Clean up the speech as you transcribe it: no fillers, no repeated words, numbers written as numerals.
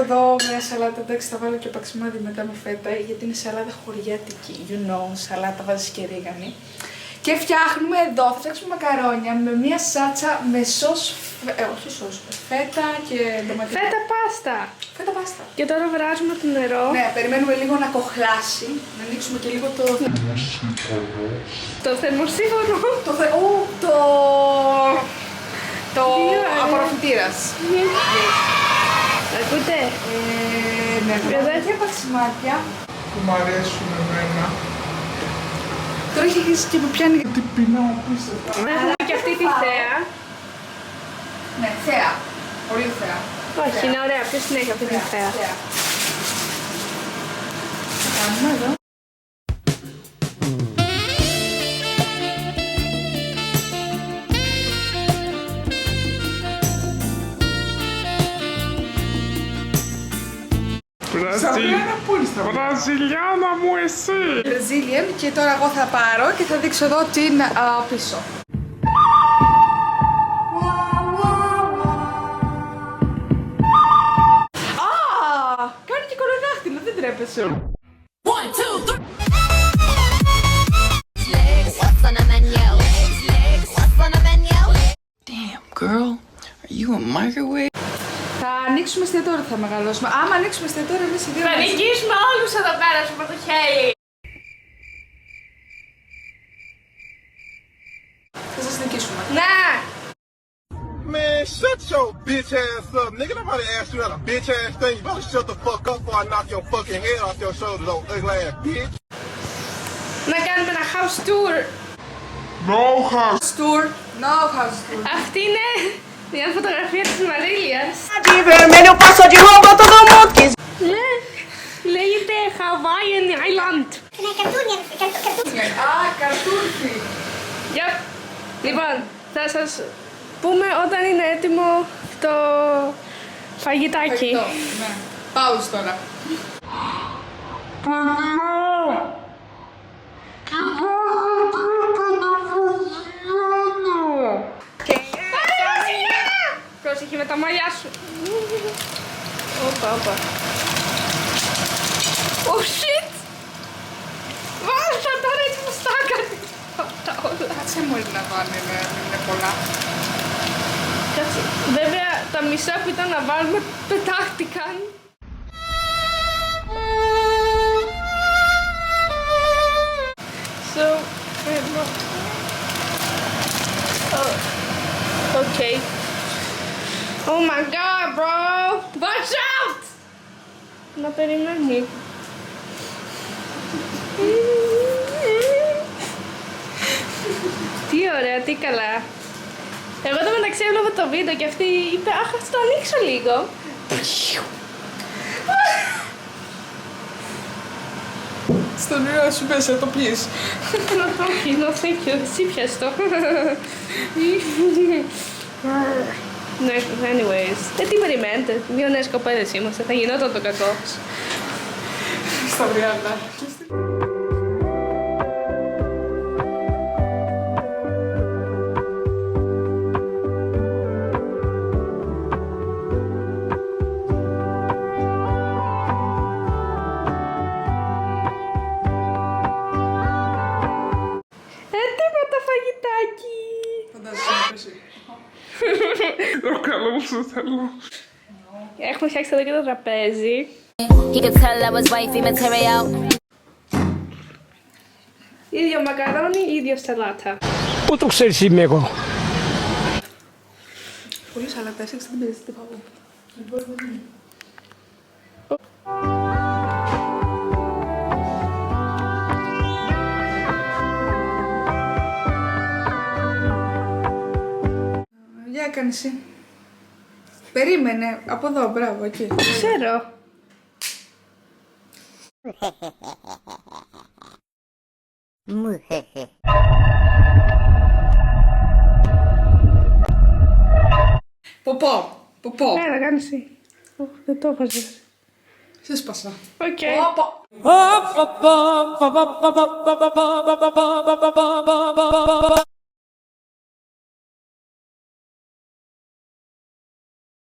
εδώ μια σαλάτα, εντάξει θα βάλω και παξιμάδι μετά με φέτα, γιατί είναι σαλάτα χωριάτικη, you know, σαλάτα βάζεις και ρίγανη. Και φτιάχνουμε εδώ, θα φτιάξουμε μακαρόνια με μια σάτσα με σως, όχι σως, φέτα και ντοματίνα. Φέτα πάστα. Φέτα πάστα. Και τώρα βράζουμε το νερό. Ναι, περιμένουμε λίγο να κοχλάσει, να ανοίξουμε και λίγο το... Το θερμοσύφωνο. Το απορροφητήρας. Ακούτε. Ναι, και παξιμάτια που μ' αρέσουν εμένα. Τώρα έχει αρχίσει και που πιάνει. Τι πεινάω πίσω. Έχουμε και αυτή τη θέα. Ναι, θέα. Πολύ θέα. Όχι, είναι ωραία. Ποιος την έχει αυτή τη θέα. Θα κάνουμε εδώ. Βραζιλιάνα μου εσύ! Brazilian και τώρα εγώ θα πάρω και θα δείξω εδώ την πίσω. Κάνει και κοροδάχτυλο, δεν τρέπεσαι. 1, 2, 3. What's on the menu? What's on the menu? Damn, girl, are you a microwave? Θα ανοίξουμε εστιατόριο, θα μεγαλώσουμε. Άμα ανοίξουμε εστιατόριο, εμείς οι δύο Θα νικήσουμε όλους εδώ πέρα στο πορτοχέλι. θα σας νικήσουμε. Ναι. Man, shut your bitch ass up, nigga. Nobody asked you that a bitch ass thing. You better shut the fuck up before I knock your fucking head off your shoulders, old ugly ass bitch. Να κάνουμε ένα house tour. No house! Tour. No house tour. Αυτή είναι μια φωτογραφία της Μαρίλιας. Vermelho passou de roupa todo mundo quis. Ναι. Λέγεται Hawaiian Island. Καρτούρφι. Yep. Λοιπόν, θα σας πούμε όταν είναι έτοιμο το φαγητάκι. Ναι. Pause τώρα. Πρόσεχε με τα μαλλιά σου. Όπα. Oh shit! Βάζα τώρα έτσι μου στάκανε τα όλα. Κάτσε μου να βάλει, είναι πολλά. Κάτσε. Βέβαια τα μισά που ήταν να βάλουμε πετάχτηκαν. So, okay. Oh my god, bro! Watch out! Να περιμένει. Τι ωραία, τι καλά. Εγώ το μεταξύ έβλεπα το βίντεο και αυτή είπε «Αχ, ας το ανοίξω λίγο». Στον ήλιο σου μέσα, το πιείς. Όχι, no thank you. Εσύ πιες το. Ναι, anyways. Τι περιμένετε, δύο νέες κοπέλες είμαστε, θα γινόταν το κακό. Στα 30. Έτοιμο το φαγητάκι. Φαντάζεσαι. Το καλό μου σου θέλω. Έχουμε φτιάξει εδώ και το τραπέζι. He could tell I was wifey material. Ίδιο μακαρόνι, ίδιο σαλάτα. Πού το ξέρεις είμαι εγώ. Πολύ σαλάτα, εσύ δεν πειράζει τι πάω. Για έκανε εσύ. Περίμενε, από εδώ, μπράβο, εκεί. Ξέρω. Ποπό, ποπό. Ναι, να κάνεις εσύ. Δεν το έβαζες. Σε σπάσα. Οκ. Ποπό.